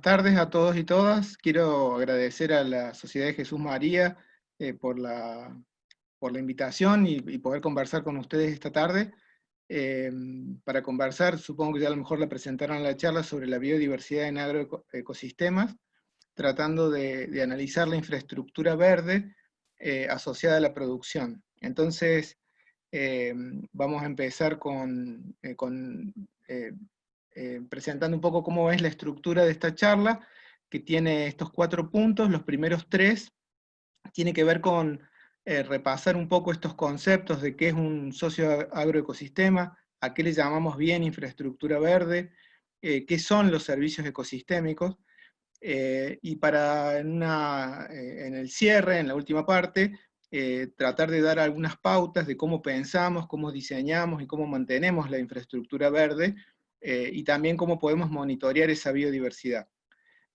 tardes a todos y todas. Quiero agradecer a la Sociedad de Jesús María por la invitación y poder conversar con ustedes esta tarde. Para conversar, supongo que ya a lo mejor la presentaron en la charla sobre la biodiversidad en agroecosistemas, tratando de analizar la infraestructura verde asociada a la producción. Entonces, vamos a empezar presentando un poco cómo es la estructura de esta charla, que tiene estos 4 puntos. Los primeros 3 tiene que ver con repasar un poco estos conceptos de qué es un socioagroecosistema, a qué le llamamos bien infraestructura verde, qué son los servicios ecosistémicos, y para en el cierre, en la última parte, tratar de dar algunas pautas de cómo pensamos, cómo diseñamos y cómo mantenemos la infraestructura verde, y también cómo podemos monitorear esa biodiversidad.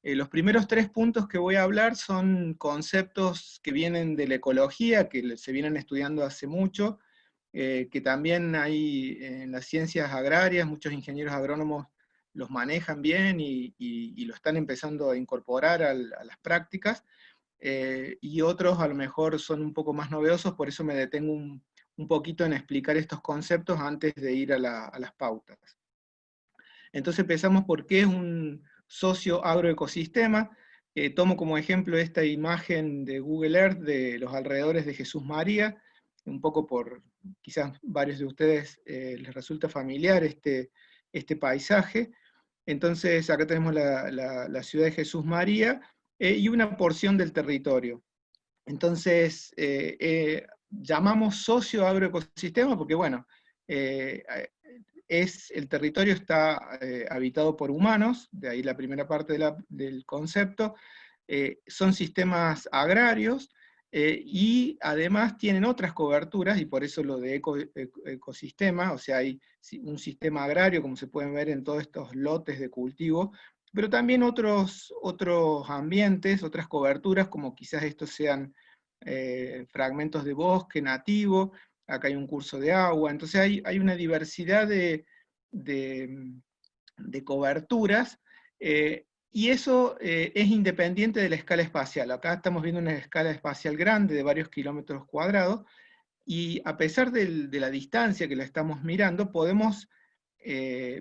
Los primeros 3 puntos que voy a hablar son conceptos que vienen de la ecología, que se vienen estudiando hace mucho, que también hay en las ciencias agrarias, muchos ingenieros agrónomos los manejan bien y lo están empezando a incorporar a las prácticas, y otros a lo mejor son un poco más novedosos, por eso me detengo un poquito en explicar estos conceptos antes de ir a las pautas. Entonces empezamos por qué es un socioagroecosistema. Tomo como ejemplo esta imagen de Google Earth de los alrededores de Jesús María, un poco por, quizás varios de ustedes les resulta familiar este paisaje. Entonces acá tenemos la ciudad de Jesús María y una porción del territorio. Entonces llamamos socioagroecosistema porque, bueno, el territorio está habitado por humanos, de ahí la primera parte del concepto. Son sistemas agrarios, y además tienen otras coberturas, y por eso lo de ecosistema, o sea, hay un sistema agrario, como se pueden ver en todos estos lotes de cultivo, pero también otros ambientes, otras coberturas, como quizás estos sean fragmentos de bosque nativo. Acá hay un curso de agua. Entonces hay una diversidad de coberturas, y eso es independiente de la escala espacial. Acá estamos viendo una escala espacial grande de varios kilómetros cuadrados, y a pesar de la distancia que la estamos mirando, podemos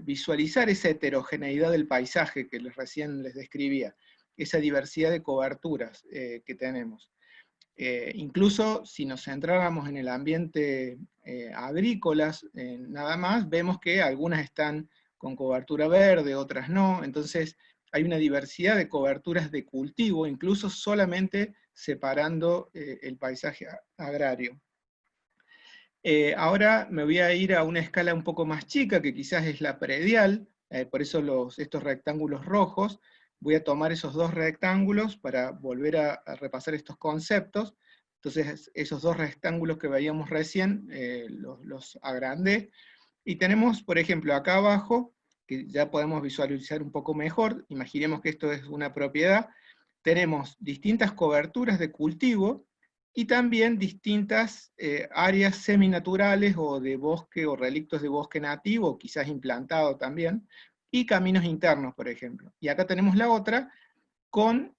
visualizar esa heterogeneidad del paisaje que recién les describía, esa diversidad de coberturas que tenemos. Incluso si nos centráramos en el ambiente agrícolas, nada más, vemos que algunas están con cobertura verde, otras no. Entonces hay una diversidad de coberturas de cultivo, incluso solamente separando el paisaje agrario. Ahora me voy a ir a una escala un poco más chica, que quizás es la predial, por eso estos rectángulos rojos. Voy a tomar esos 2 rectángulos para volver a repasar estos conceptos. Entonces esos 2 rectángulos que veíamos recién, los agrandé. Y tenemos, por ejemplo, acá abajo, que ya podemos visualizar un poco mejor, imaginemos que esto es una propiedad, tenemos distintas coberturas de cultivo, y también distintas áreas seminaturales o de bosque o relictos de bosque nativo, quizás implantado también, y caminos internos, por ejemplo. Y acá tenemos la otra,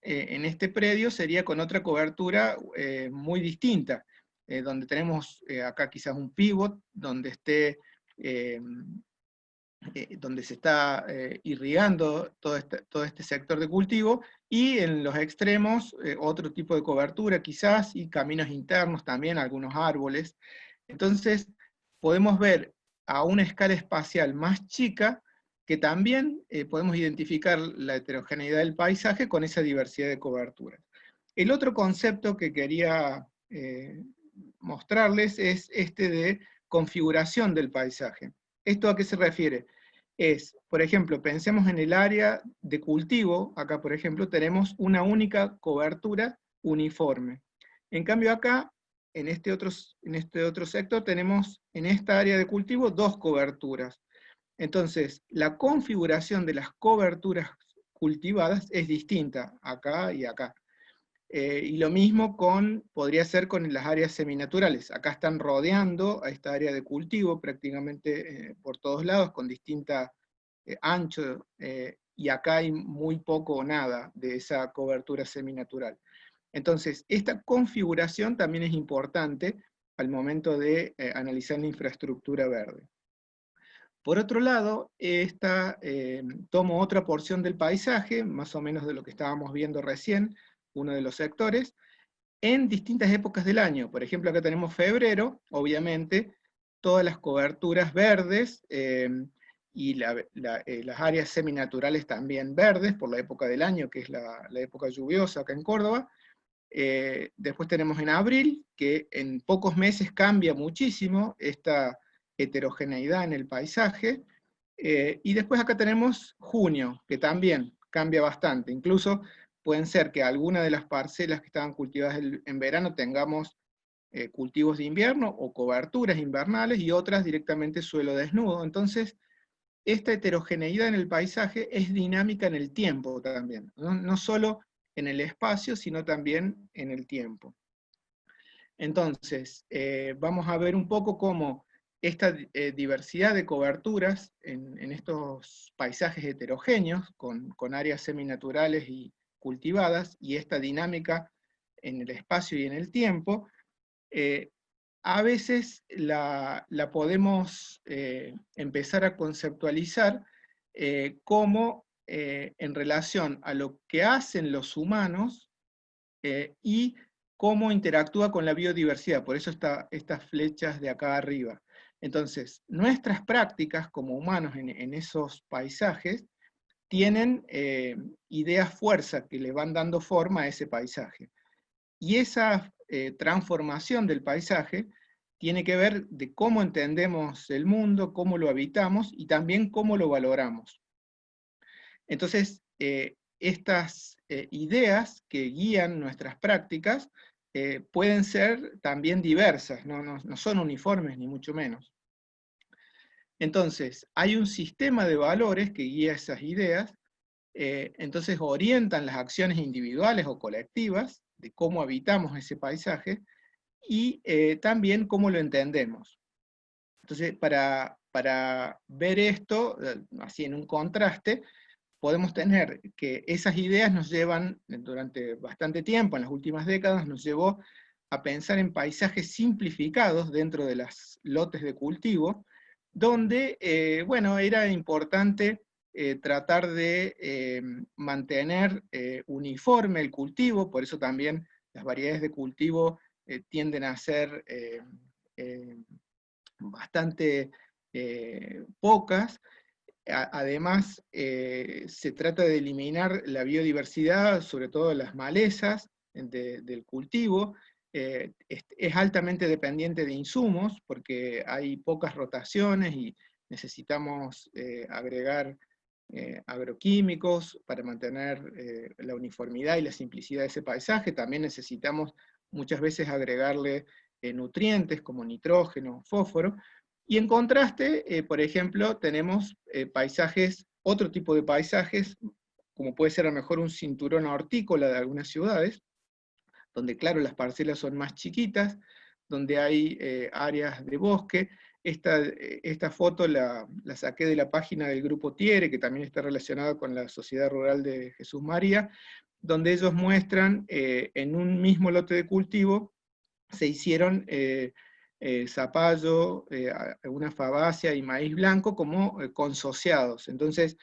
en este predio sería con otra cobertura muy distinta, donde tenemos acá quizás un pivot, donde donde se está irrigando todo este sector de cultivo, y en los extremos otro tipo de cobertura quizás, y caminos internos también, algunos árboles. Entonces podemos ver a una escala espacial más chica que también podemos identificar la heterogeneidad del paisaje con esa diversidad de coberturas. El otro concepto que quería mostrarles es este de configuración del paisaje. ¿Esto a qué se refiere? Por ejemplo, pensemos en el área de cultivo. Acá, por ejemplo, tenemos una única cobertura uniforme. En cambio acá, en este otro sector, tenemos en esta área de cultivo 2 coberturas. Entonces, la configuración de las coberturas cultivadas es distinta, acá y acá. Y lo mismo podría ser con las áreas seminaturales. Acá están rodeando a esta área de cultivo prácticamente por todos lados, con distinto ancho y acá hay muy poco o nada de esa cobertura seminatural. Entonces, esta configuración también es importante al momento de analizar la infraestructura verde. Por otro lado, tomo otra porción del paisaje, más o menos de lo que estábamos viendo recién, uno de los sectores, en distintas épocas del año. Por ejemplo, acá tenemos febrero, obviamente, todas las coberturas verdes, y las áreas seminaturales también verdes, por la época del año, que es la época lluviosa acá en Córdoba. Después tenemos en abril, que en pocos meses cambia muchísimo esta heterogeneidad en el paisaje, y después acá tenemos junio, que también cambia bastante. Incluso pueden ser que algunas de las parcelas que estaban cultivadas en verano tengamos cultivos de invierno o coberturas invernales, y otras directamente suelo desnudo. Entonces, esta heterogeneidad en el paisaje es dinámica en el tiempo también, no solo en el espacio, sino también en el tiempo. Entonces, vamos a ver un poco cómo esta diversidad de coberturas en estos paisajes heterogéneos, con áreas seminaturales y cultivadas, y esta dinámica en el espacio y en el tiempo, a veces la podemos empezar a conceptualizar como en relación a lo que hacen los humanos y cómo interactúa con la biodiversidad. Por eso estas flechas de acá arriba. Entonces, nuestras prácticas como humanos en esos paisajes tienen ideas fuerza que le van dando forma a ese paisaje. Y esa transformación del paisaje tiene que ver de cómo entendemos el mundo, cómo lo habitamos y también cómo lo valoramos. Entonces, estas ideas que guían nuestras prácticas pueden ser también diversas, no son uniformes ni mucho menos. Entonces, hay un sistema de valores que guía esas ideas, entonces orientan las acciones individuales o colectivas de cómo habitamos ese paisaje, y también cómo lo entendemos. Entonces, para ver esto, así en un contraste, podemos tener que esas ideas nos llevan, durante bastante tiempo, en las últimas décadas, nos llevó a pensar en paisajes simplificados dentro de los lotes de cultivo, donde, bueno, era importante tratar de mantener uniforme el cultivo, por eso también las variedades de cultivo tienden a ser bastante pocas. Además, se trata de eliminar la biodiversidad, sobre todo las malezas del cultivo. Es altamente dependiente de insumos, porque hay pocas rotaciones y necesitamos agregar agroquímicos para mantener la uniformidad y la simplicidad de ese paisaje. También necesitamos muchas veces agregarle nutrientes como nitrógeno, fósforo. Y en contraste, por ejemplo, tenemos paisajes, otro tipo de paisajes, como puede ser a lo mejor un cinturón hortícola de algunas ciudades, donde claro, las parcelas son más chiquitas, donde hay áreas de bosque. Esta foto la saqué de la página del Grupo Tiere, que también está relacionado con la Sociedad Rural de Jesús María, donde ellos muestran en un mismo lote de cultivo, se hicieron zapallo, una fabácea y maíz blanco como consociados. Entonces,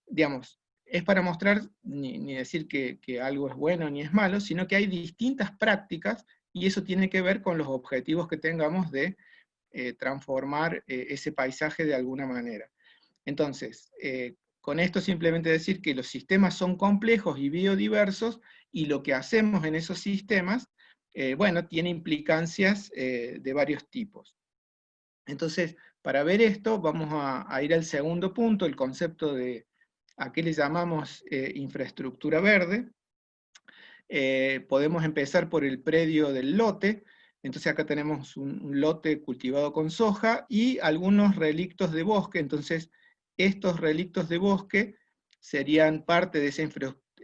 digamos, es para mostrar, ni decir que algo es bueno ni es malo, sino que hay distintas prácticas, y eso tiene que ver con los objetivos que tengamos de transformar ese paisaje de alguna manera. Entonces, con esto simplemente decir que los sistemas son complejos y biodiversos, y lo que hacemos en esos sistemas, bueno, tiene implicancias de varios tipos. Entonces, para ver esto, vamos a ir al segundo punto, el concepto de a qué le llamamos infraestructura verde. Podemos empezar por el predio del lote. Entonces acá tenemos un lote cultivado con soja y algunos relictos de bosque. Entonces estos relictos de bosque serían parte de esa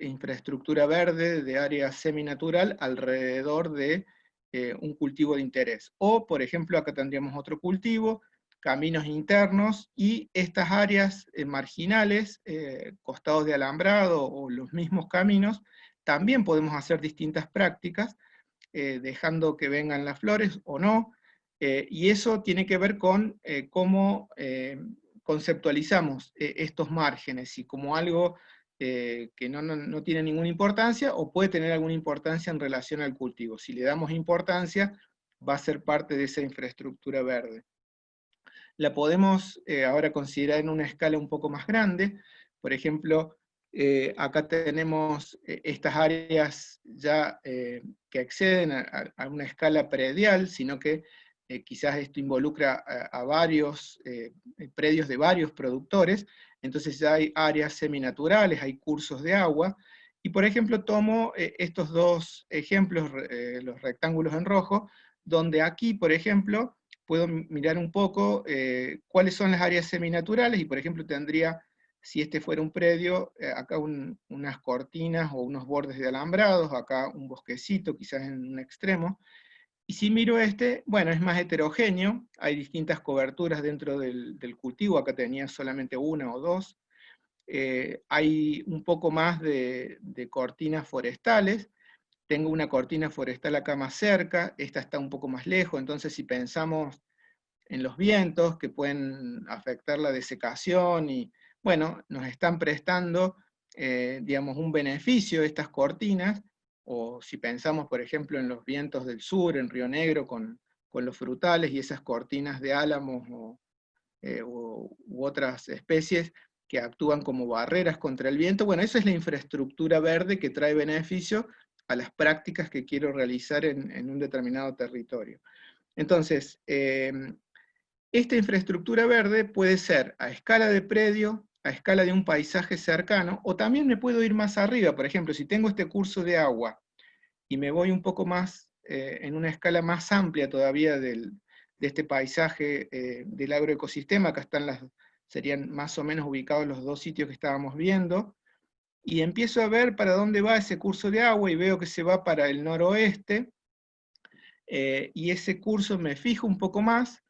infraestructura verde de área seminatural alrededor de un cultivo de interés. O, por ejemplo, acá tendríamos otro cultivo caminos internos, y estas áreas marginales, costados de alambrado o los mismos caminos, también podemos hacer distintas prácticas, dejando que vengan las flores o no, y eso tiene que ver con cómo conceptualizamos estos márgenes, y como algo que no tiene ninguna importancia, o puede tener alguna importancia en relación al cultivo. Si le damos importancia, va a ser parte de esa infraestructura verde. La podemos ahora considerar en una escala un poco más grande. Por ejemplo, acá tenemos estas áreas ya que exceden a una escala predial, sino que quizás esto involucra a varios predios de varios productores. Entonces ya hay áreas seminaturales, hay cursos de agua, y por ejemplo tomo estos dos ejemplos, los rectángulos en rojo, donde aquí, por ejemplo, puedo mirar un poco cuáles son las áreas seminaturales, y por ejemplo tendría, si este fuera un predio, acá unas cortinas o unos bordes de alambrados, acá un bosquecito, quizás en un extremo, y si miro este, bueno, es más heterogéneo, hay distintas coberturas dentro del cultivo, acá tenía solamente una o dos, hay un poco más de cortinas forestales, tengo una cortina forestal acá más cerca, esta está un poco más lejos, entonces si pensamos en los vientos que pueden afectar la desecación, y bueno, nos están prestando, digamos, un beneficio estas cortinas, o si pensamos, por ejemplo, en los vientos del sur, en Río Negro, con los frutales y esas cortinas de álamos u otras especies que actúan como barreras contra el viento, bueno, esa es la infraestructura verde que trae beneficio a las prácticas que quiero realizar en un determinado territorio. Entonces, esta infraestructura verde puede ser a escala de predio, a escala de un paisaje cercano, o también me puedo ir más arriba. Por ejemplo, si tengo este curso de agua y me voy un poco más, en una escala más amplia todavía de este paisaje del agroecosistema, acá serían más o menos ubicados los dos sitios que estábamos viendo, y empiezo a ver para dónde va ese curso de agua, y veo que se va para el noroeste, y ese curso me fijo un poco más,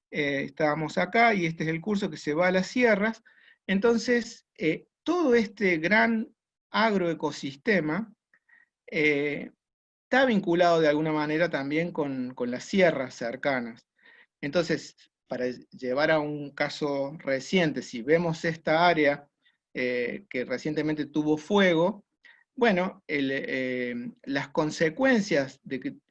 estábamos acá, y este es el curso que se va a las sierras. Entonces, todo este gran agroecosistema está vinculado de alguna manera también con las sierras cercanas. Entonces, para llevar a un caso reciente, si vemos esta área que recientemente tuvo fuego, bueno, las consecuencias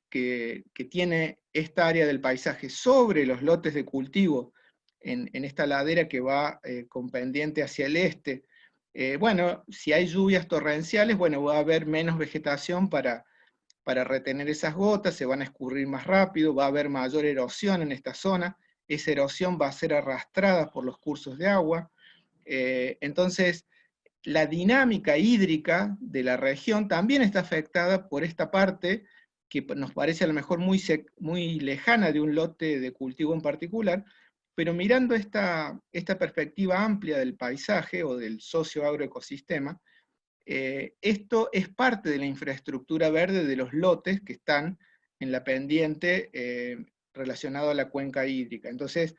que tiene esta área del paisaje sobre los lotes de cultivo en esta ladera que va con pendiente hacia el este, bueno, si hay lluvias torrenciales, bueno, va a haber menos vegetación para retener esas gotas, se van a escurrir más rápido, va a haber mayor erosión en esta zona, esa erosión va a ser arrastrada por los cursos de agua, entonces la dinámica hídrica de la región también está afectada por esta parte que nos parece a lo mejor muy lejana de un lote de cultivo en particular, pero mirando esta perspectiva amplia del paisaje o del socioagroecosistema, esto es parte de la infraestructura verde de los lotes que están en la pendiente relacionado a la cuenca hídrica. Entonces,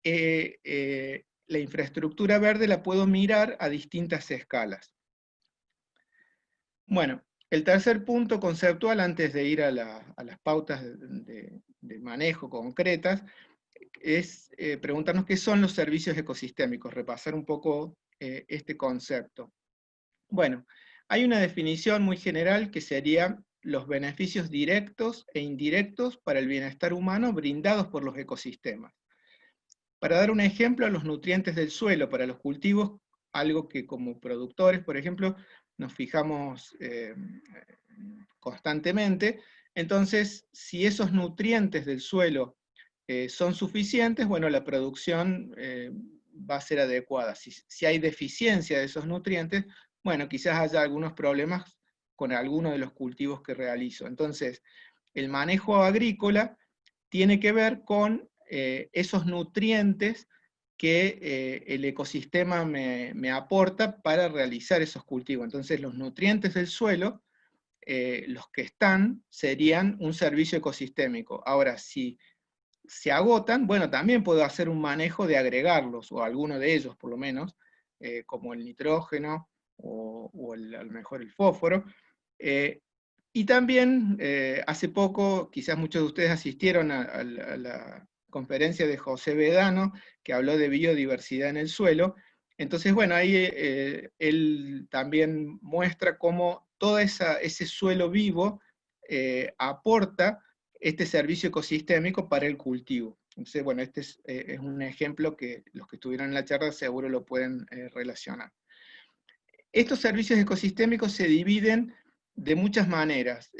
la infraestructura verde la puedo mirar a distintas escalas. Bueno, el tercer punto conceptual, antes de ir a las pautas de manejo concretas, es preguntarnos qué son los servicios ecosistémicos, repasar un poco este concepto. Bueno, hay una definición muy general que sería los beneficios directos e indirectos para el bienestar humano brindados por los ecosistemas. Para dar un ejemplo, los nutrientes del suelo para los cultivos, algo que como productores, por ejemplo, nos fijamos constantemente. Entonces, si esos nutrientes del suelo son suficientes, bueno, la producción va a ser adecuada. Si hay deficiencia de esos nutrientes, bueno, quizás haya algunos problemas con alguno de los cultivos que realizo. Entonces, el manejo agrícola tiene que ver con esos nutrientes que el ecosistema me aporta para realizar esos cultivos. Entonces, los nutrientes del suelo, los que están, serían un servicio ecosistémico. Ahora, si se agotan, bueno, también puedo hacer un manejo de agregarlos, o alguno de ellos por lo menos, como el nitrógeno, a lo mejor el fósforo. Y también, hace poco, quizás muchos de ustedes asistieron a la conferencia de José Vedano, que habló de biodiversidad en el suelo. Entonces, bueno, ahí él también muestra cómo todo ese suelo vivo aporta este servicio ecosistémico para el cultivo. Entonces, bueno, este es un ejemplo que los que estuvieron en la charla seguro lo pueden relacionar. Estos servicios ecosistémicos se dividen de muchas maneras.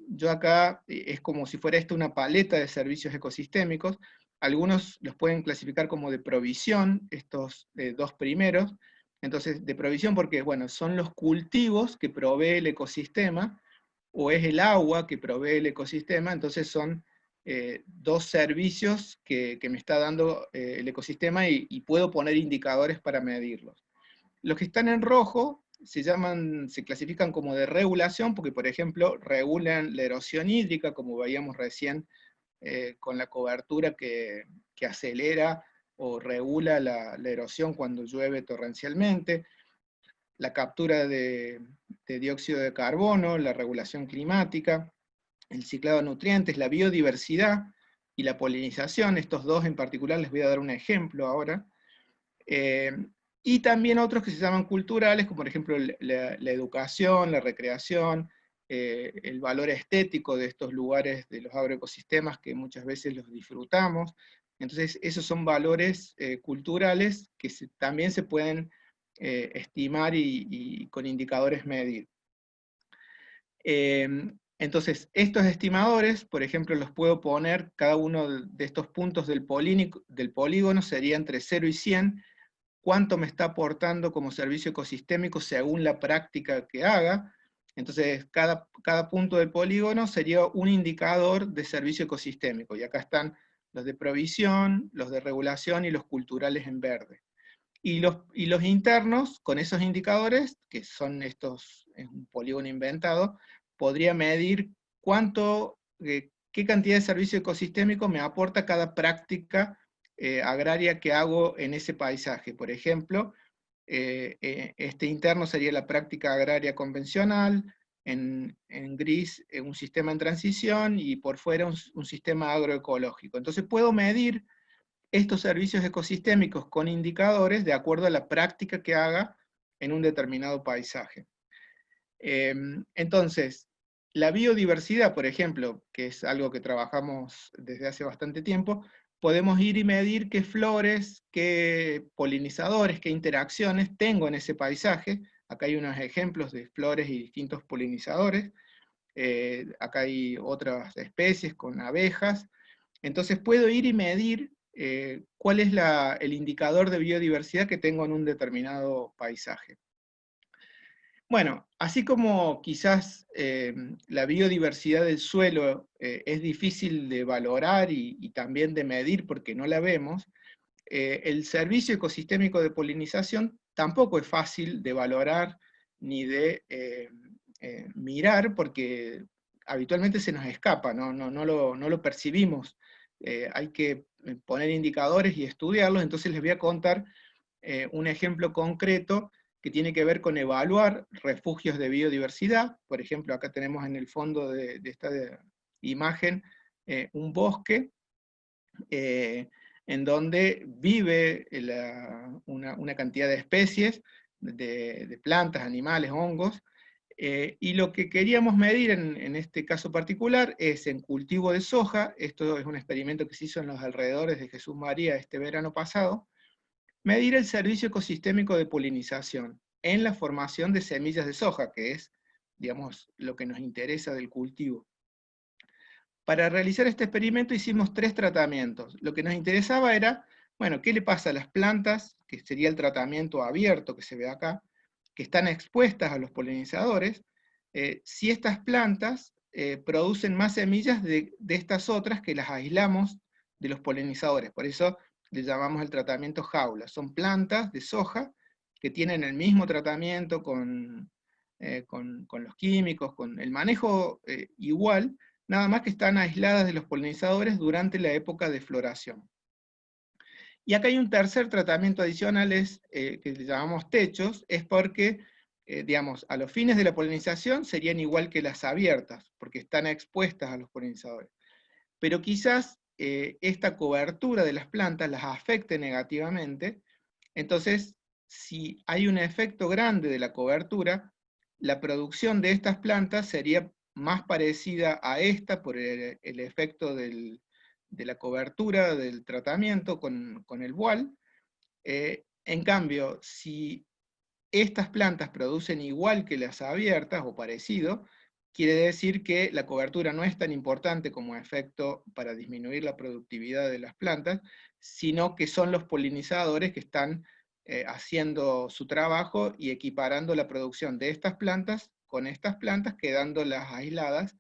Yo acá es como si fuera esta una paleta de servicios ecosistémicos. Algunos los pueden clasificar como de provisión, estos dos primeros. Entonces, de provisión porque, bueno, son los cultivos que provee el ecosistema, o es el agua que provee el ecosistema, entonces son dos servicios que me está dando el ecosistema y puedo poner indicadores para medirlos. Los que están en rojo se clasifican como de regulación, porque por ejemplo regulan la erosión hídrica, como veíamos recién con la cobertura que acelera o regula la erosión cuando llueve torrencialmente, la captura de dióxido de carbono, la regulación climática, el ciclado de nutrientes, la biodiversidad y la polinización. Estos dos en particular les voy a dar un ejemplo ahora. Y también otros que se llaman culturales, como por ejemplo la educación, la recreación, el valor estético de estos lugares, de los agroecosistemas, que muchas veces los disfrutamos. Entonces, esos son valores culturales que también se pueden estimar y con indicadores medir. Entonces, estos estimadores, por ejemplo, los puedo poner, cada uno de estos puntos del polígono sería entre 0 y 100, cuánto me está aportando como servicio ecosistémico según la práctica que haga. Entonces, cada punto del polígono sería un indicador de servicio ecosistémico, y acá están los de provisión, los de regulación y los culturales en verde. Y los internos, con esos indicadores, que son estos, es un polígono inventado, podría medir qué cantidad de servicio ecosistémico me aporta cada práctica agraria que hago en ese paisaje. Por ejemplo, este interno sería la práctica agraria convencional, en gris un sistema en transición, y por fuera un sistema agroecológico. Entonces puedo medir estos servicios ecosistémicos con indicadores de acuerdo a la práctica que haga en un determinado paisaje. Entonces, la biodiversidad, por ejemplo, que es algo que trabajamos desde hace bastante tiempo, podemos ir y medir qué flores, qué polinizadores, qué interacciones tengo en ese paisaje. Acá hay unos ejemplos de flores y distintos polinizadores. Acá hay otras especies con abejas. Entonces puedo ir y medir cuál es el indicador de biodiversidad que tengo en un determinado paisaje. Bueno, así como quizás la biodiversidad del suelo es difícil de valorar y también de medir porque no la vemos, el servicio ecosistémico de polinización tampoco es fácil de valorar ni de mirar, porque habitualmente se nos escapa, no lo percibimos. Hay que poner indicadores y estudiarlos. Entonces les voy a contar un ejemplo concreto que tiene que ver con evaluar refugios de biodiversidad. Por ejemplo, acá tenemos en el fondo de esta imagen un bosque en donde vive una cantidad de especies, de plantas, animales, hongos, y lo que queríamos medir en este caso particular es en cultivo de soja. Esto es un experimento que se hizo en los alrededores de Jesús María este verano pasado, medir el servicio ecosistémico de polinización en la formación de semillas de soja, que es, digamos, lo que nos interesa del cultivo. Para realizar este experimento hicimos 3 tratamientos. Lo que nos interesaba era, bueno, ¿qué le pasa a las plantas? Que sería el tratamiento abierto que se ve acá, que están expuestas a los polinizadores, si estas plantas producen más semillas de estas otras que las aislamos de los polinizadores. Por eso le llamamos el tratamiento jaula. Son plantas de soja que tienen el mismo tratamiento con los químicos, con el manejo igual, nada más que están aisladas de los polinizadores durante la época de floración. Y acá hay un tercer tratamiento adicional, que le llamamos techos, es porque, digamos, a los fines de la polinización serían igual que las abiertas, porque están expuestas a los polinizadores. Pero quizás esta cobertura de las plantas las afecte negativamente, entonces, si hay un efecto grande de la cobertura, la producción de estas plantas sería más parecida a esta por el efecto de la cobertura, del tratamiento con el WAL. En cambio, si estas plantas producen igual que las abiertas o parecido, quiere decir que la cobertura no es tan importante como efecto para disminuir la productividad de las plantas, sino que son los polinizadores que están haciendo su trabajo y equiparando la producción de estas plantas con estas plantas, quedándolas aisladas,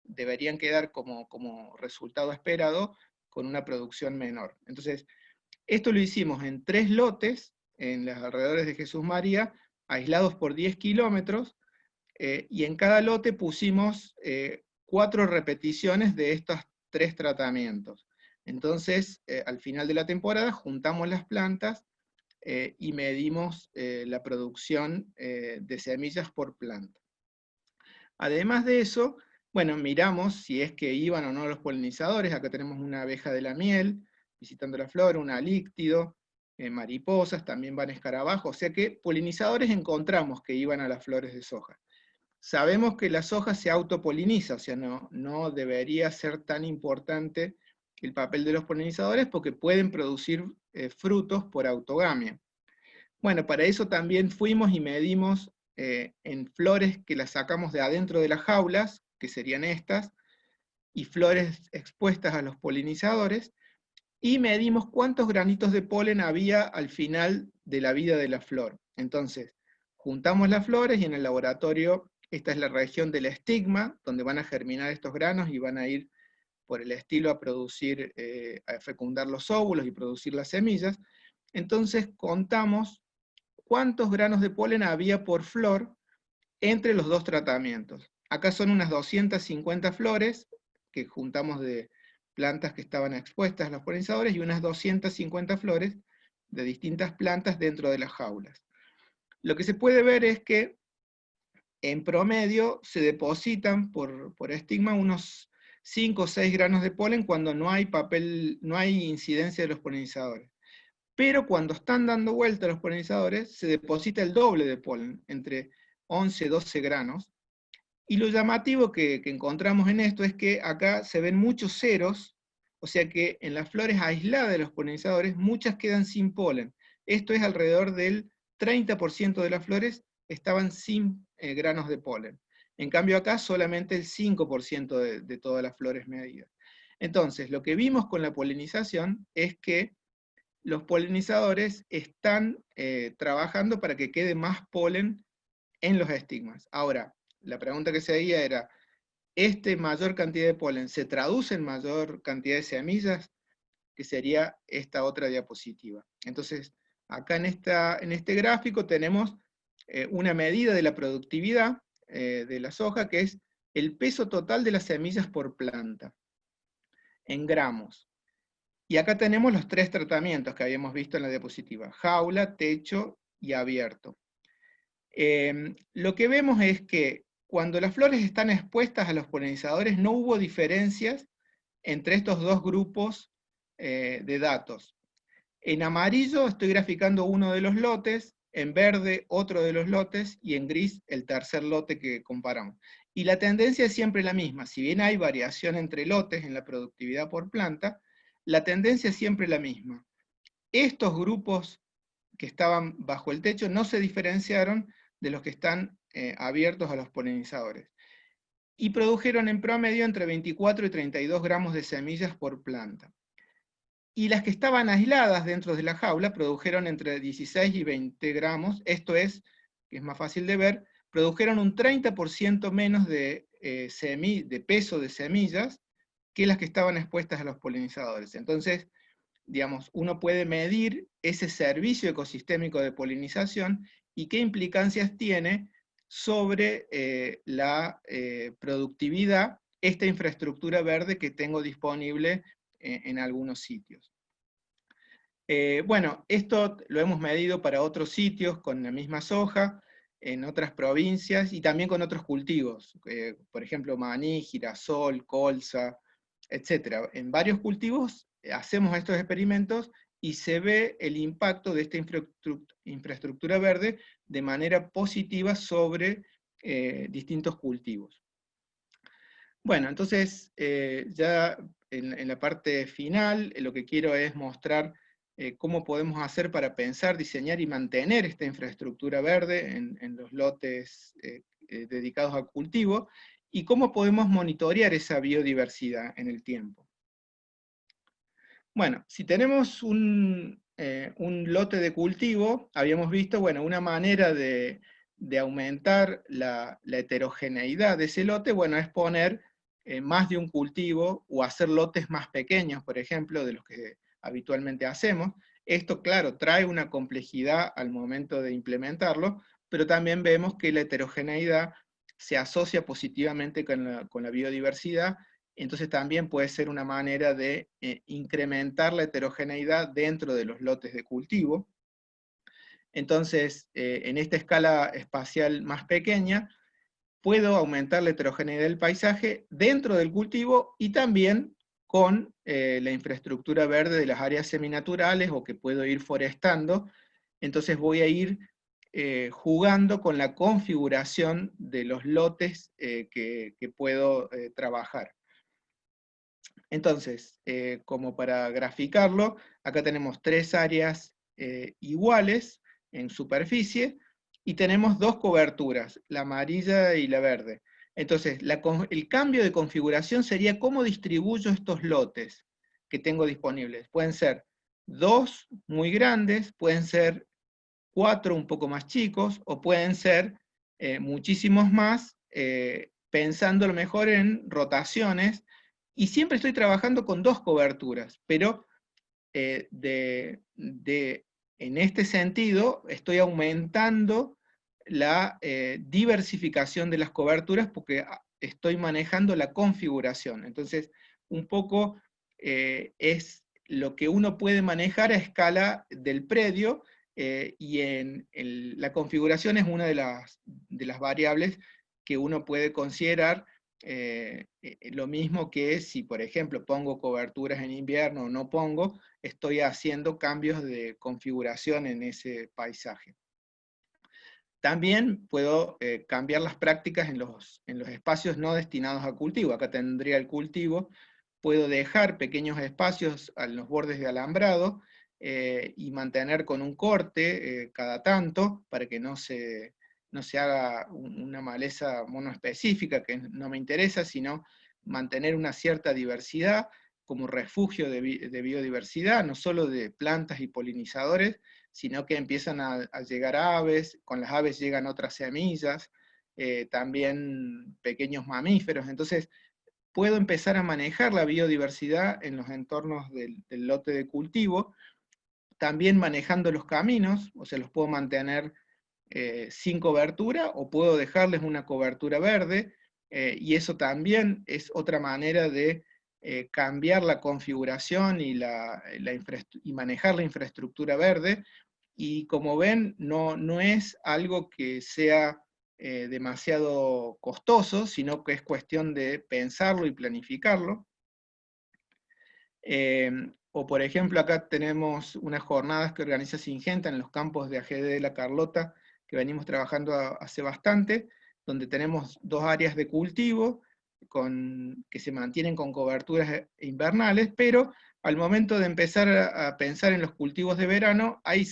deberían quedar como resultado esperado con una producción menor. Entonces, esto lo hicimos en 3 lotes, en los alrededores de Jesús María, aislados por 10 kilómetros, y en cada lote pusimos 4 repeticiones de estos 3 tratamientos. Entonces, al final de la temporada, juntamos las plantas y medimos la producción de semillas por planta. Además de eso, bueno, miramos si es que iban o no los polinizadores. Acá tenemos una abeja de la miel, visitando la flor, un alíctido, mariposas, también van escarabajos, o sea que polinizadores encontramos que iban a las flores de soja. Sabemos que la soja se autopoliniza, o sea, no debería ser tan importante el papel de los polinizadores porque pueden producir frutos por autogamia. Bueno, para eso también fuimos y medimos en flores que las sacamos de adentro de las jaulas, que serían estas, y flores expuestas a los polinizadores, y medimos cuántos granitos de polen había al final de la vida de la flor. Entonces, juntamos las flores y en el laboratorio, esta es la región del estigma, donde van a germinar estos granos y van a ir por el estilo a producir, a fecundar los óvulos y producir las semillas. Entonces contamos cuántos granos de polen había por flor entre los 2 tratamientos. Acá son unas 250 flores que juntamos de plantas que estaban expuestas a los polinizadores y unas 250 flores de distintas plantas dentro de las jaulas. Lo que se puede ver es que en promedio se depositan por estigma unos 5 o 6 granos de polen cuando no hay no hay incidencia de los polinizadores. Pero cuando están dando vuelta los polinizadores, se deposita el doble de polen, entre 11 y 12 granos. Y lo llamativo que encontramos en esto es que acá se ven muchos ceros, o sea que en las flores aisladas de los polinizadores, muchas quedan sin polen. Esto es alrededor del 30% de las flores estaban sin granos de polen. En cambio acá solamente el 5% de todas las flores medidas. Entonces, lo que vimos con la polinización es que los polinizadores están trabajando para que quede más polen en los estigmas. Ahora, la pregunta que seguía era, ¿esta mayor cantidad de polen se traduce en mayor cantidad de semillas? Que sería esta otra diapositiva. Entonces, acá en este gráfico tenemos una medida de la productividad de la soja, que es el peso total de las semillas por planta, en gramos. Y acá tenemos los 3 tratamientos que habíamos visto en la diapositiva: jaula, techo y abierto. Lo que vemos es que cuando las flores están expuestas a los polinizadores no hubo diferencias entre estos 2 grupos de datos. En amarillo estoy graficando uno de los lotes, en verde otro de los lotes, y en gris el tercer lote que comparamos. Y la tendencia es siempre la misma. Si bien hay variación entre lotes en la productividad por planta, la tendencia es siempre la misma. Estos grupos que estaban bajo el techo no se diferenciaron de los que están abiertos a los polinizadores. Y produjeron en promedio entre 24 y 32 gramos de semillas por planta. Y las que estaban aisladas dentro de la jaula produjeron entre 16 y 20 gramos, esto es, que es más fácil de ver, produjeron un 30% menos de peso de semillas que las que estaban expuestas a los polinizadores. Entonces, digamos, uno puede medir ese servicio ecosistémico de polinización y qué implicancias tiene sobre la productividad esta infraestructura verde que tengo disponible en algunos sitios. Bueno, esto lo hemos medido para otros sitios con la misma soja, en otras provincias y también con otros cultivos, por ejemplo, maní, girasol, colza, etc. En varios cultivos hacemos estos experimentos y se ve el impacto de esta infraestructura verde de manera positiva sobre distintos cultivos. Bueno, entonces ya en la parte final lo que quiero es mostrar cómo podemos hacer para pensar, diseñar y mantener esta infraestructura verde en los lotes dedicados a cultivo, y cómo podemos monitorear esa biodiversidad en el tiempo. Bueno, si tenemos un lote de cultivo, habíamos visto, bueno, una manera de aumentar la heterogeneidad de ese lote, bueno, es poner más de un cultivo, o hacer lotes más pequeños, por ejemplo, de los que habitualmente hacemos. Esto, claro, trae una complejidad al momento de implementarlo, pero también vemos que la heterogeneidad se asocia positivamente con la biodiversidad. Entonces también puede ser una manera de incrementar la heterogeneidad dentro de los lotes de cultivo. Entonces, en esta escala espacial más pequeña, puedo aumentar la heterogeneidad del paisaje dentro del cultivo y también con la infraestructura verde de las áreas seminaturales, o que puedo ir forestando. Entonces voy a ir jugando con la configuración de los lotes que puedo trabajar. Entonces, como para graficarlo, acá tenemos tres áreas iguales en superficie, y tenemos dos coberturas, la amarilla y la verde. Entonces, el cambio de configuración sería cómo distribuyo estos lotes que tengo disponibles. Pueden ser 2 muy grandes, pueden ser 4 un poco más chicos, o pueden ser muchísimos más, pensando a lo mejor en rotaciones, y siempre estoy trabajando con dos coberturas, pero en este sentido estoy aumentando la diversificación de las coberturas, porque estoy manejando la configuración. Entonces, un poco es lo que uno puede manejar a escala del predio, y la configuración es una de las variables que uno puede considerar. Lo mismo que si, por ejemplo, pongo coberturas en invierno o no pongo, estoy haciendo cambios de configuración en ese paisaje. También puedo cambiar las prácticas en los espacios no destinados a cultivo. Acá tendría el cultivo, puedo dejar pequeños espacios a los bordes de alambrado y mantener con un corte cada tanto, para que no se haga una maleza monoespecífica que no me interesa, sino mantener una cierta diversidad como refugio de biodiversidad, no solo de plantas y polinizadores, sino que empiezan a llegar aves, con las aves llegan otras semillas, también pequeños mamíferos. Entonces puedo empezar a manejar la biodiversidad en los entornos del lote de cultivo, también manejando los caminos, o sea, los puedo mantener sin cobertura, o puedo dejarles una cobertura verde, y eso también es otra manera de cambiar la configuración y manejar la infraestructura verde. Y como ven, no es algo que sea demasiado costoso, sino que es cuestión de pensarlo y planificarlo. O por ejemplo, acá tenemos unas jornadas que organiza Syngenta en los campos de AGD de La Carlota, que venimos trabajando hace bastante, donde tenemos dos áreas de cultivo que se mantienen con coberturas invernales, pero al momento de empezar a pensar en los cultivos de verano, hay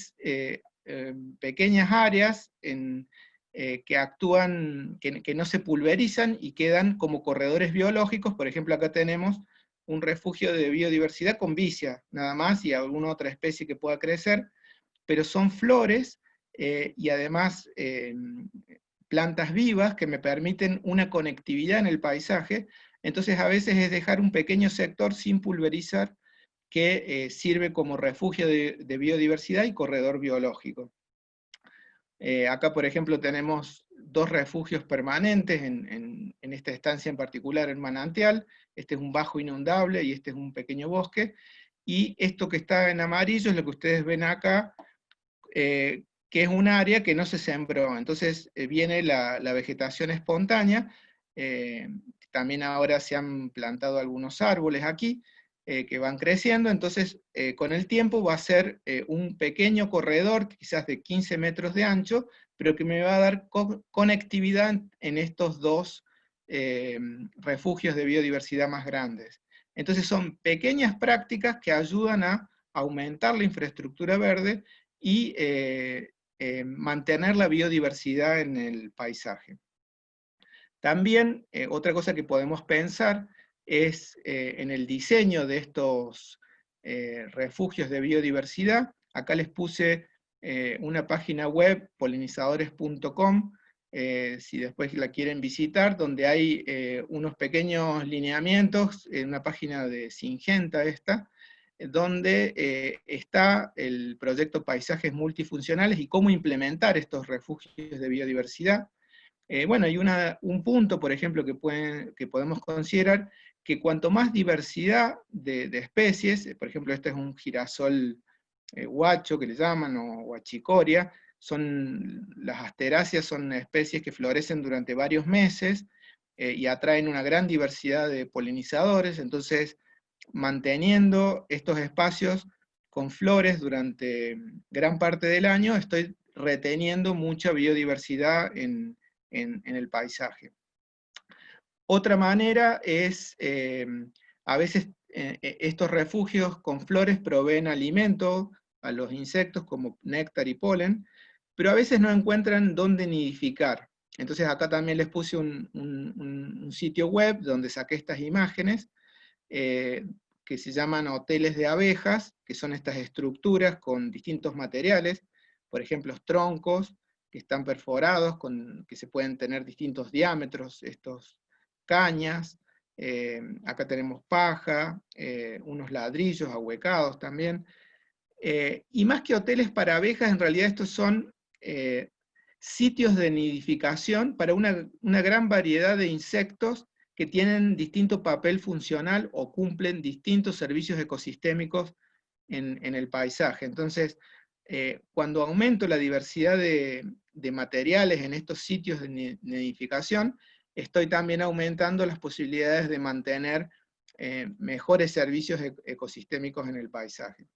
pequeñas áreas que actúan, que no se pulverizan y quedan como corredores biológicos. Por ejemplo, acá tenemos un refugio de biodiversidad con vicia, nada más, y alguna otra especie que pueda crecer, pero son flores y además plantas vivas que me permiten una conectividad en el paisaje. Entonces a veces es dejar un pequeño sector sin pulverizar, que sirve como refugio de biodiversidad y corredor biológico. Acá, por ejemplo, tenemos dos refugios permanentes en esta estancia en particular, en Manantial. Este es un bajo inundable y este es un pequeño bosque, y esto que está en amarillo es lo que ustedes ven acá, que es un área que no se sembró. Entonces viene la vegetación espontánea. eh, También ahora se han plantado algunos árboles aquí, que van creciendo. Entonces con el tiempo va a ser un pequeño corredor, quizás de 15 metros de ancho, pero que me va a dar conectividad en estos dos refugios de biodiversidad más grandes. Entonces son pequeñas prácticas que ayudan a aumentar la infraestructura verde y mantener la biodiversidad en el paisaje. También otra cosa que podemos pensar es en el diseño de estos refugios de biodiversidad. Acá les puse una página web, polinizadores.com, si después la quieren visitar, donde hay unos pequeños lineamientos, una página de Syngenta esta, donde está el proyecto Paisajes Multifuncionales y cómo implementar estos refugios de biodiversidad. Bueno, hay un punto, por ejemplo, que podemos considerar, que cuanto más diversidad de especies, por ejemplo, este es un girasol huacho, que le llaman, o huachicoria, las asteráceas son especies que florecen durante varios meses y atraen una gran diversidad de polinizadores. Entonces manteniendo estos espacios con flores durante gran parte del año, estoy reteniendo mucha biodiversidad en el paisaje. Otra manera es, a veces estos refugios con flores proveen alimento a los insectos como néctar y polen, pero a veces no encuentran dónde nidificar. Entonces acá también les puse un sitio web donde saqué estas imágenes, eh, que se llaman hoteles de abejas, que son estas estructuras con distintos materiales, por ejemplo, troncos que están perforados, que se pueden tener distintos diámetros, estos cañas, acá tenemos paja, unos ladrillos ahuecados también, y más que hoteles para abejas, en realidad estos son sitios de nidificación para una gran variedad de insectos que tienen distinto papel funcional o cumplen distintos servicios ecosistémicos en el paisaje. Entonces, cuando aumento la diversidad de materiales en estos sitios de nidificación, estoy también aumentando las posibilidades de mantener mejores servicios ecosistémicos en el paisaje.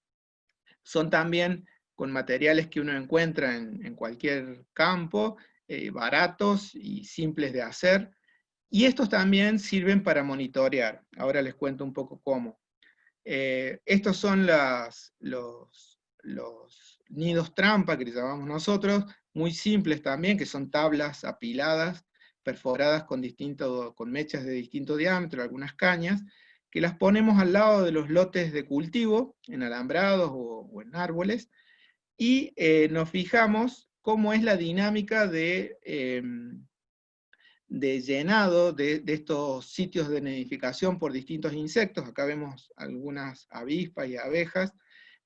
Son también con materiales que uno encuentra en cualquier campo, baratos y simples de hacer, y estos también sirven para monitorear. Ahora les cuento un poco cómo. Estos son los nidos trampa, que les llamamos nosotros, muy simples también, que son tablas apiladas, perforadas con mechas de distinto diámetro, algunas cañas, que las ponemos al lado de los lotes de cultivo, en alambrados o en árboles, y nos fijamos cómo es la dinámica de llenado de estos sitios de nidificación por distintos insectos. Acá vemos algunas avispas y abejas,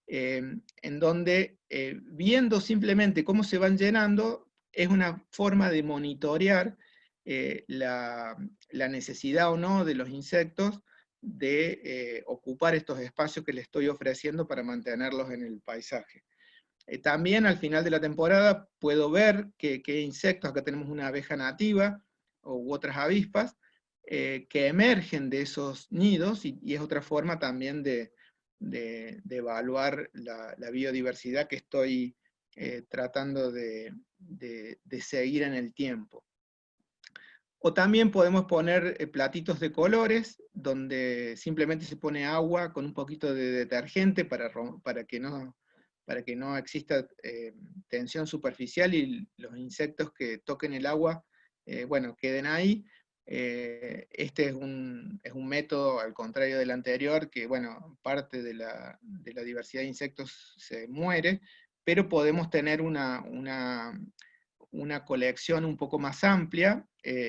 en donde viendo simplemente cómo se van llenando, es una forma de monitorear la necesidad o no de los insectos de ocupar estos espacios que les estoy ofreciendo para mantenerlos en el paisaje. También al final de la temporada puedo ver qué insectos, acá tenemos una abeja nativa u otras avispas, que emergen de esos nidos, y es otra forma también de evaluar la biodiversidad que estoy tratando de seguir en el tiempo. O también podemos poner platitos de colores, donde simplemente se pone agua con un poquito de detergente para que no exista tensión superficial y los insectos que toquen el agua, bueno, queden ahí. Este es un método, al contrario del anterior, que bueno, parte de la diversidad de insectos se muere, pero podemos tener una colección un poco más amplia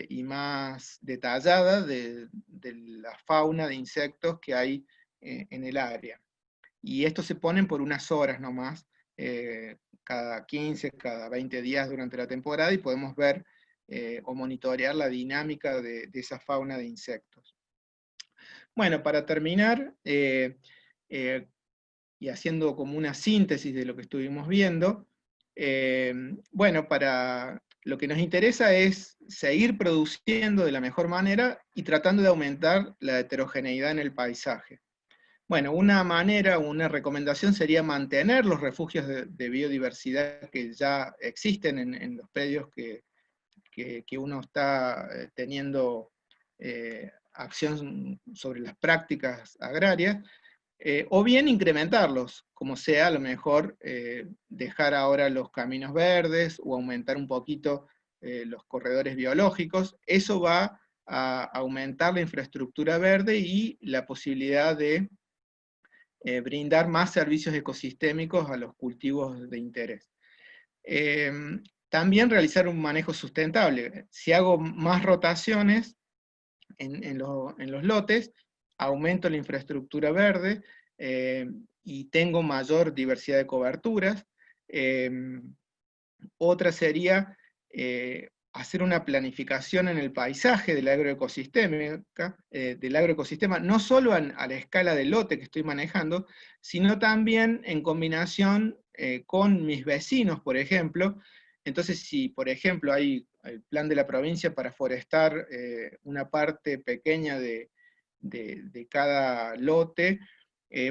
y más detallada de la fauna de insectos que hay en el área. Y estos se ponen por unas horas nomás, cada 15, cada 20 días durante la temporada, y podemos ver o monitorear la dinámica de esa fauna de insectos. Bueno, para terminar, y haciendo como una síntesis de lo que estuvimos viendo, bueno, para lo que nos interesa es seguir produciendo de la mejor manera y tratando de aumentar la heterogeneidad en el paisaje. Bueno, una manera, una recomendación sería mantener los refugios de biodiversidad que ya existen en los predios que uno está teniendo acción sobre las prácticas agrarias, o bien incrementarlos, como sea, a lo mejor dejar ahora los caminos verdes o aumentar un poquito los corredores biológicos. Eso va a aumentar la infraestructura verde y la posibilidad de brindar más servicios ecosistémicos a los cultivos de interés. También realizar un manejo sustentable. Si hago más rotaciones en los lotes, aumento la infraestructura verde y tengo mayor diversidad de coberturas. Otra sería hacer una planificación en el paisaje del agroecosistema, no solo a la escala del lote que estoy manejando, sino también en combinación con mis vecinos, por ejemplo. Entonces, si por ejemplo hay el plan de la provincia para forestar una parte pequeña de cada lote,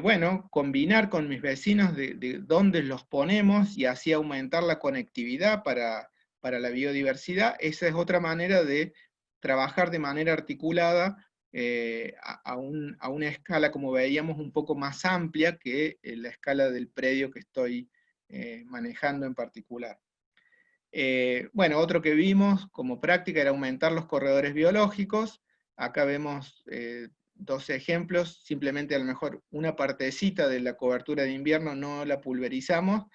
bueno, combinar con mis vecinos de dónde los ponemos y así aumentar la conectividad para la biodiversidad. Esa es otra manera de trabajar de manera articulada a una escala, como veíamos, un poco más amplia que la escala del predio que estoy manejando en particular. Bueno, otro que vimos como práctica era aumentar los corredores biológicos. Acá vemos dos ejemplos, simplemente a lo mejor una partecita de la cobertura de invierno no la pulverizamos,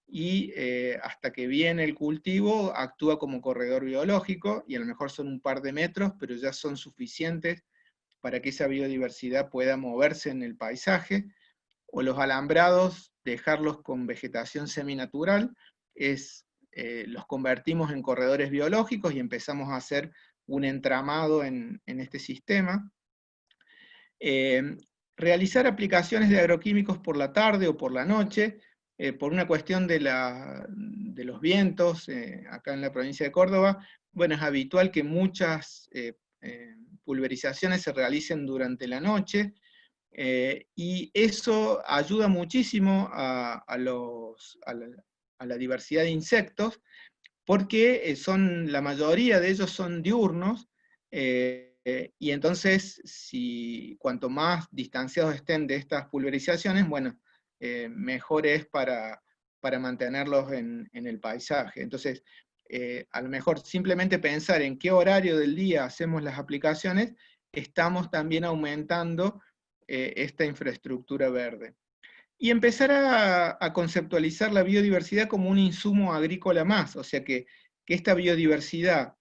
y hasta que viene el cultivo actúa como corredor biológico, y a lo mejor son un par de metros, pero ya son suficientes para que esa biodiversidad pueda moverse en el paisaje. O los alambrados, dejarlos con vegetación seminatural, los convertimos en corredores biológicos y empezamos a hacer un entramado en este sistema. Realizar aplicaciones de agroquímicos por la tarde o por la noche, por una cuestión de los vientos, acá en la provincia de Córdoba, bueno, es habitual que muchas pulverizaciones se realicen durante la noche, y eso ayuda muchísimo a la diversidad de insectos, porque la mayoría de ellos son diurnos, y entonces cuanto más distanciados estén de estas pulverizaciones, bueno, mejor es para mantenerlos en el paisaje. Entonces, a lo mejor simplemente pensar en qué horario del día hacemos las aplicaciones, estamos también aumentando esta infraestructura verde. Y empezar a conceptualizar la biodiversidad como un insumo agrícola más, o sea que esta biodiversidad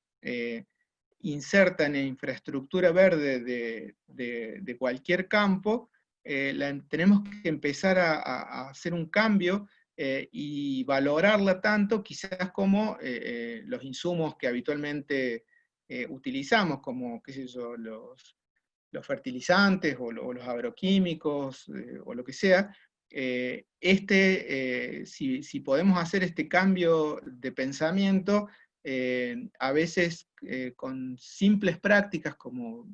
inserta en la infraestructura verde de cualquier campo, tenemos que empezar a hacer un cambio y valorarla tanto quizás como los insumos que habitualmente utilizamos, como, qué sé yo, los fertilizantes o los agroquímicos o lo que sea. Si podemos hacer este cambio de pensamiento, a veces con simples prácticas, como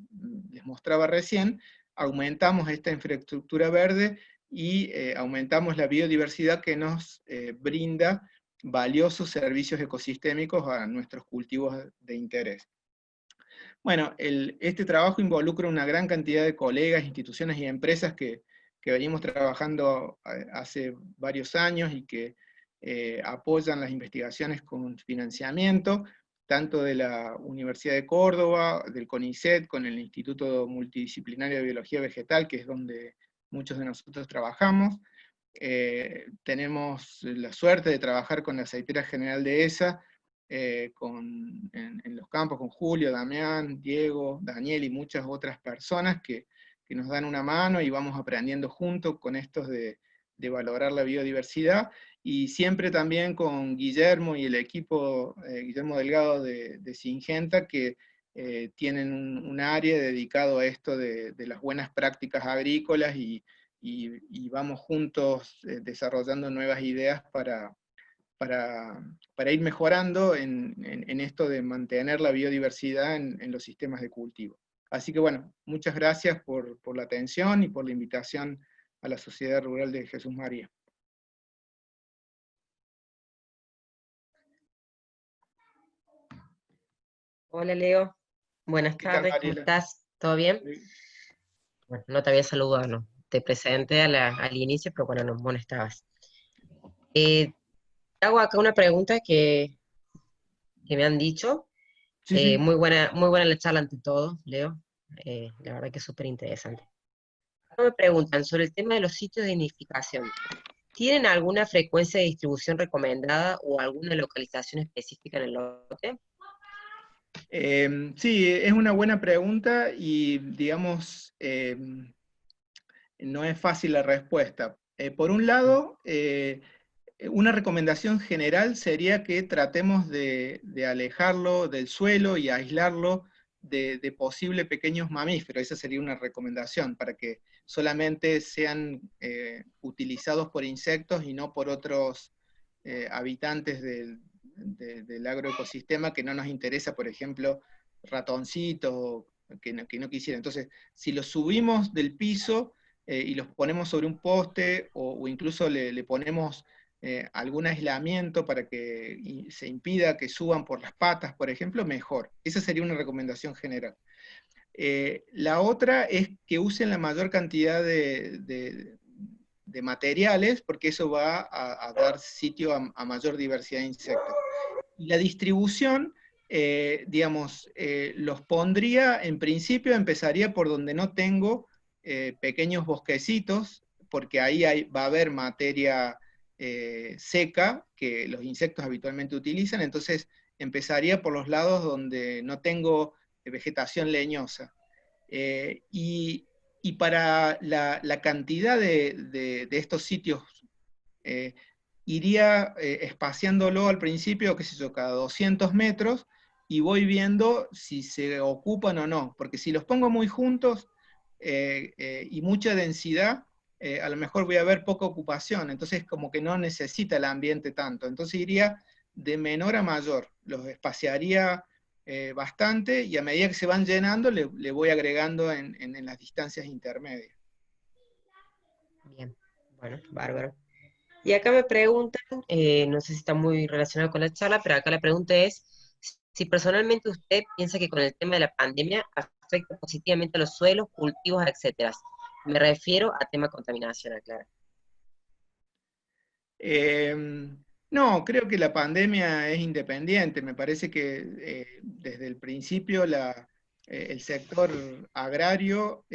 les mostraba recién, aumentamos esta infraestructura verde y aumentamos la biodiversidad que nos brinda valiosos servicios ecosistémicos a nuestros cultivos de interés. Bueno, este trabajo involucra una gran cantidad de colegas, instituciones y empresas que venimos trabajando hace varios años y que apoyan las investigaciones con financiamiento, tanto de la Universidad de Córdoba, del CONICET, con el Instituto Multidisciplinario de Biología Vegetal, que es donde muchos de nosotros trabajamos. Tenemos la suerte de trabajar con la Aceitera General de ESA, en los campos con Julio, Damián, Diego, Daniel y muchas otras personas que nos dan una mano y vamos aprendiendo juntos con estos de de valorar la biodiversidad, y siempre también con Guillermo y el equipo, Guillermo Delgado de Singenta, que tienen un área dedicado a esto de las buenas prácticas agrícolas, y vamos juntos desarrollando nuevas ideas para ir mejorando en esto de mantener la biodiversidad en los sistemas de cultivo. Así que bueno, muchas gracias por la atención y por la invitación a la Sociedad Rural de Jesús María. Hola Leo, buenas ¿Qué tal, tardes, ¿cómo Mariela? estás? ¿Todo bien? Bueno, no te había saludado, no. Te presenté al inicio, pero bueno, no, vos no estabas. Te hago acá una pregunta que me han dicho. Sí, sí. Muy buena la charla ante todo, Leo. La verdad que es súper interesante. Me preguntan sobre el tema de los sitios de nidificación. ¿Tienen alguna frecuencia de distribución recomendada o alguna localización específica en el lote? Sí, es una buena pregunta y, digamos, no es fácil la respuesta. Por un lado, una recomendación general sería que tratemos de alejarlo del suelo y aislarlo de posibles pequeños mamíferos. Esa sería una recomendación, para que solamente sean utilizados por insectos y no por otros habitantes del agroecosistema, que no nos interesa, por ejemplo, ratoncitos que no quisieran. Entonces, si los subimos del piso y los ponemos sobre un poste, o incluso le ponemos algún aislamiento para que se impida que suban por las patas, por ejemplo, mejor. Esa sería una recomendación general. La otra es que usen la mayor cantidad de materiales, porque eso va a dar sitio a mayor diversidad de insectos. Y la distribución, digamos, los pondría, en principio empezaría por donde no tengo pequeños bosquecitos, porque ahí va a haber materia seca que los insectos habitualmente utilizan. Entonces empezaría por los lados donde no tengo vegetación leñosa. Y para la cantidad de estos sitios, eh, iría espaciándolo al principio, qué sé yo, cada 200 metros, y voy viendo si se ocupan o no, porque si los pongo muy juntos y mucha densidad, a lo mejor voy a ver poca ocupación, entonces como que no necesita el ambiente tanto. Entonces iría de menor a mayor, los espaciaría bastante, y a medida que se van llenando le voy agregando en las distancias intermedias. Bien, bueno, bárbaro. Y acá me preguntan, no sé si está muy relacionado con la charla, pero acá la pregunta es si personalmente usted piensa que con el tema de la pandemia afecta positivamente a los suelos, cultivos, etcétera. Me refiero a tema contaminación, aclara. Eh, no, creo que la pandemia es independiente. Me parece que desde el principio el sector agrario,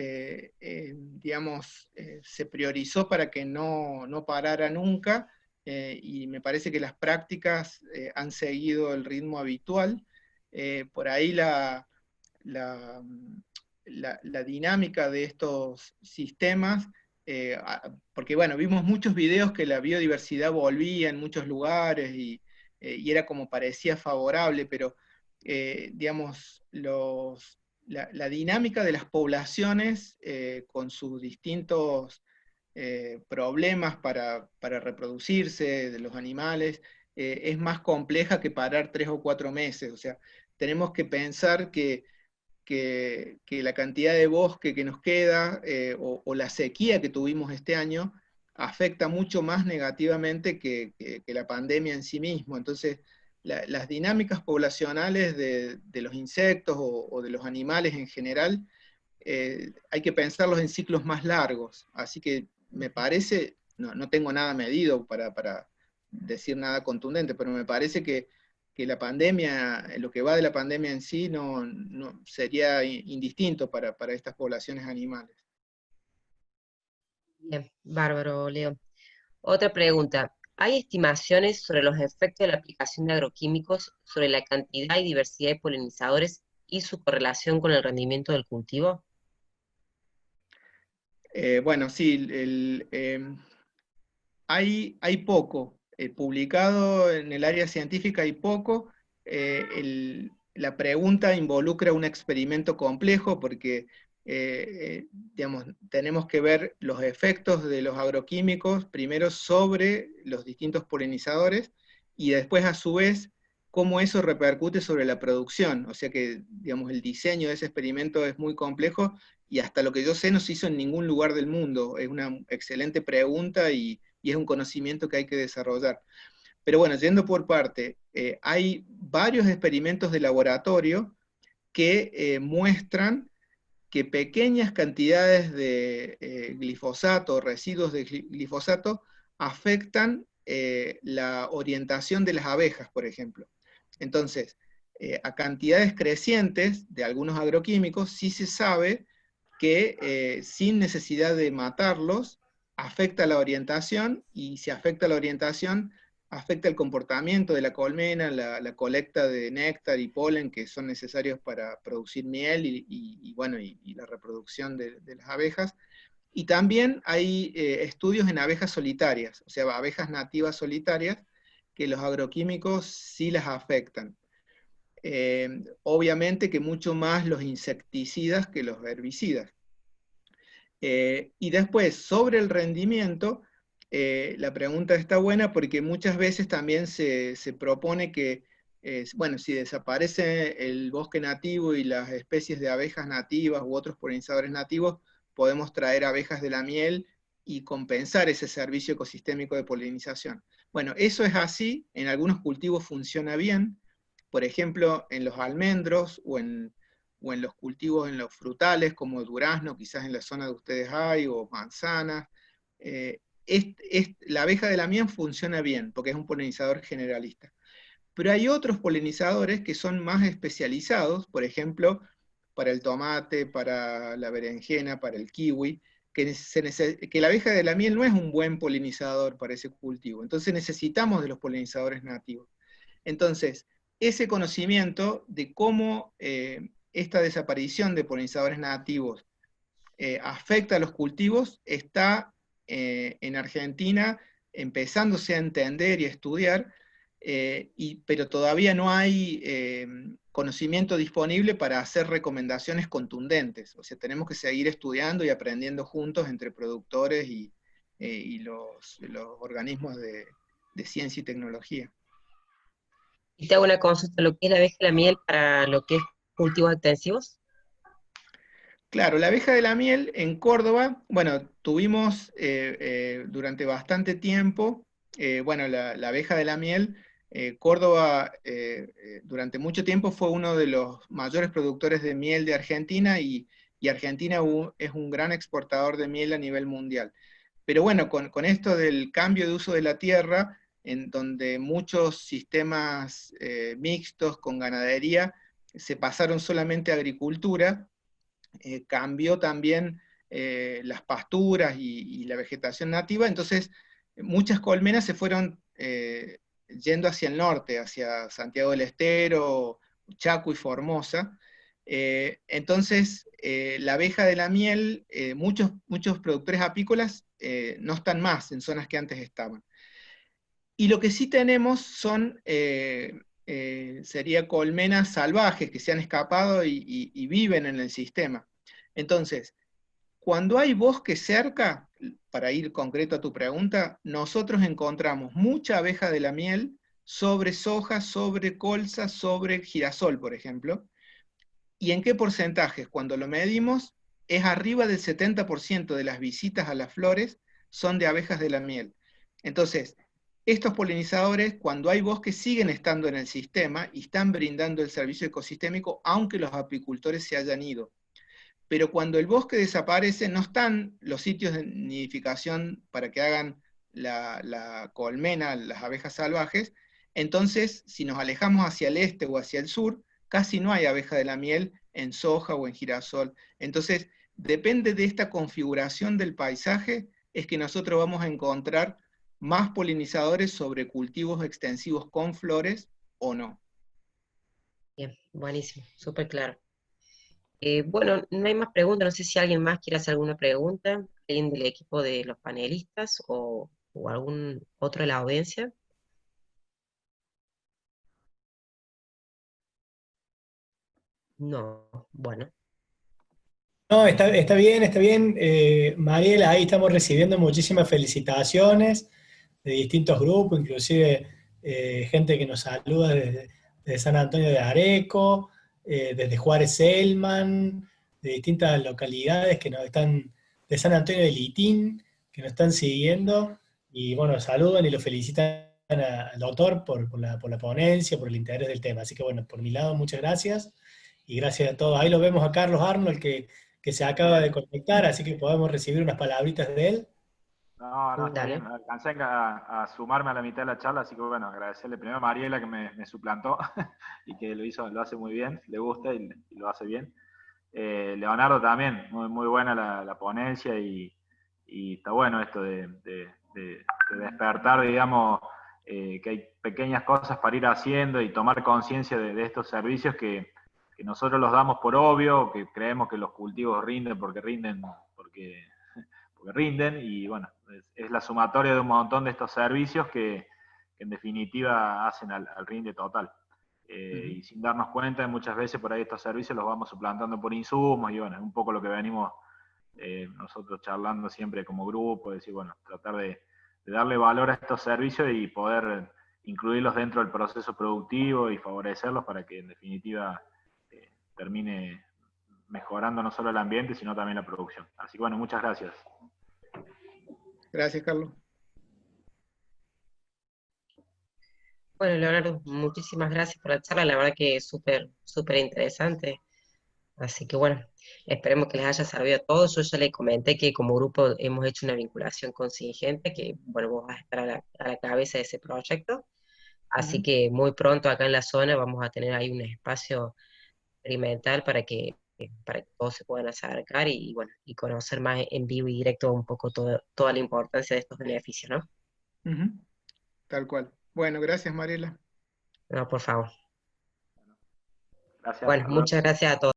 digamos, se priorizó para que no parara nunca, y me parece que las prácticas han seguido el ritmo habitual. Por ahí la, la dinámica de estos sistemas, porque bueno, vimos muchos videos que la biodiversidad volvía en muchos lugares, y era como parecía favorable, pero digamos, la dinámica de las poblaciones con sus distintos problemas para reproducirse de los animales, es más compleja que parar 3 o 4 meses. O sea, tenemos que pensar que la cantidad de bosque que nos queda, o la sequía que tuvimos este año, afecta mucho más negativamente que la pandemia en sí mismo. Entonces, las dinámicas poblacionales de los insectos o de los animales en general, hay que pensarlos en ciclos más largos. Así que me parece, no tengo nada medido para decir nada contundente, pero me parece que la pandemia, lo que va de la pandemia en sí, no sería indistinto para estas poblaciones animales. Bien, bárbaro, Leo. Otra pregunta. ¿Hay estimaciones sobre los efectos de la aplicación de agroquímicos sobre la cantidad y diversidad de polinizadores y su correlación con el rendimiento del cultivo? Bueno, sí, hay poco. Publicado en el área científica hay poco. La pregunta involucra un experimento complejo porque digamos, tenemos que ver los efectos de los agroquímicos primero sobre los distintos polinizadores y después a su vez cómo eso repercute sobre la producción. O sea que digamos, el diseño de ese experimento es muy complejo y hasta lo que yo sé no se hizo en ningún lugar del mundo. Es una excelente pregunta y es un conocimiento que hay que desarrollar. Pero bueno, yendo por parte, hay varios experimentos de laboratorio que muestran que pequeñas cantidades de glifosato, residuos de glifosato, afectan la orientación de las abejas, por ejemplo. Entonces, a cantidades crecientes de algunos agroquímicos, sí se sabe que sin necesidad de matarlos, afecta la orientación, y si afecta la orientación, afecta el comportamiento de la colmena, la colecta de néctar y polen que son necesarios para producir miel bueno, y la reproducción de las abejas. Y también hay estudios en abejas solitarias, o sea, abejas nativas solitarias, que los agroquímicos sí las afectan. Obviamente que mucho más los insecticidas que los herbicidas. Y después, sobre el rendimiento, la pregunta está buena porque muchas veces también se propone que, bueno, si desaparece el bosque nativo y las especies de abejas nativas u otros polinizadores nativos, podemos traer abejas de la miel y compensar ese servicio ecosistémico de polinización. Bueno, eso es así, en algunos cultivos funciona bien, por ejemplo, en los almendros o en los cultivos, en los frutales, como durazno, quizás en la zona de ustedes hay, o manzanas. La abeja de la miel funciona bien, porque es un polinizador generalista. Pero hay otros polinizadores que son más especializados, por ejemplo, para el tomate, para la berenjena, para el kiwi, que la abeja de la miel no es un buen polinizador para ese cultivo. Entonces necesitamos de los polinizadores nativos. Entonces, ese conocimiento de cómo esta desaparición de polinizadores nativos afecta a los cultivos está en Argentina empezándose a entender y a estudiar, pero todavía no hay conocimiento disponible para hacer recomendaciones contundentes. O sea, tenemos que seguir estudiando y aprendiendo juntos entre productores y los organismos de ciencia y tecnología. Y te hago una consulta, lo que es la abeja y la miel para lo que es cultivos extensivos. Claro, la abeja de la miel en Córdoba, bueno, tuvimos durante bastante tiempo, bueno, la abeja de la miel, Córdoba durante mucho tiempo fue uno de los mayores productores de miel de Argentina y Argentina es un gran exportador de miel a nivel mundial. Pero bueno, con esto del cambio de uso de la tierra, en donde muchos sistemas mixtos con ganadería se pasaron solamente a agricultura, cambió también las pasturas y la vegetación nativa, entonces muchas colmenas se fueron yendo hacia el norte, hacia Santiago del Estero, Chaco y Formosa. Entonces, la abeja de la miel, muchos productores apícolas no están más en zonas que antes estaban. Y lo que sí tenemos son, sería colmenas salvajes que se han escapado y viven en el sistema. Entonces, cuando hay bosque cerca, para ir concreto a tu pregunta, nosotros encontramos mucha abeja de la miel sobre soja, sobre colza, sobre girasol, por ejemplo. ¿Y en qué porcentajes? Cuando lo medimos, es arriba del 70% de las visitas a las flores son de abejas de la miel. Entonces, estos polinizadores, cuando hay bosques, siguen estando en el sistema y están brindando el servicio ecosistémico, aunque los apicultores se hayan ido. Pero cuando el bosque desaparece, no están los sitios de nidificación para que hagan la colmena, las abejas salvajes. Entonces, si nos alejamos hacia el este o hacia el sur, casi no hay abeja de la miel en soja o en girasol. Entonces, depende de esta configuración del paisaje, es que nosotros vamos a encontrar más polinizadores sobre cultivos extensivos con flores o no. Bien, buenísimo, súper claro. Bueno, no hay más preguntas, no sé si alguien más quiere hacer alguna pregunta, alguien del equipo de los panelistas o o algún otro de la audiencia. No, bueno. No, está bien, está bien. Mariela, ahí estamos recibiendo muchísimas felicitaciones de distintos grupos, inclusive gente que nos saluda desde San Antonio de Areco, desde Juárez Selman, de distintas localidades que nos están, de San Antonio de Litín, que nos están siguiendo, y bueno, saludan y lo felicitan al doctor por la ponencia, por el interés del tema. Así que bueno, por mi lado, muchas gracias, y gracias a todos. Ahí lo vemos a Carlos Arnold, que se acaba de Bien. conectar, así que podemos recibir unas palabritas de él. No, no, está bien. Dale. Alcancé a sumarme a la mitad de la charla, así que bueno, agradecerle primero a Mariela que me suplantó y que lo hace muy bien, le gusta y lo hace bien. Leonardo también, muy buena la ponencia y está bueno esto de despertar, digamos, que hay pequeñas cosas para ir haciendo y tomar conciencia de estos servicios que nosotros los damos por obvio, que creemos que los cultivos rinden porque rinden y bueno, es la sumatoria de un montón de estos servicios que en definitiva hacen al rinde total. Y sin darnos cuenta, muchas veces por ahí estos servicios los vamos suplantando por insumos y bueno, es un poco lo que venimos nosotros charlando siempre como grupo, decir, bueno, tratar de darle valor a estos servicios y poder incluirlos dentro del proceso productivo y favorecerlos para que en definitiva termine mejorando no solo el ambiente, sino también la producción. Así que bueno, muchas gracias. Gracias, Carlos. Bueno, Leonardo, muchísimas gracias por la charla, la verdad que es súper, súper interesante. Así que bueno, esperemos que les haya servido a todos. Yo ya les comenté que como grupo hemos hecho una vinculación con Singenta, que bueno, vos vas a estar a la cabeza de ese proyecto. Así Ujú. que muy pronto acá en la zona vamos a tener ahí un espacio experimental para que todos se puedan acercar y bueno, y conocer más en vivo y directo un poco toda la importancia de estos beneficios, ¿no? Ujú. Tal cual. Bueno, gracias, Mariela. No, por favor. Gracias, Bueno, hasta luego. muchas gracias a todos.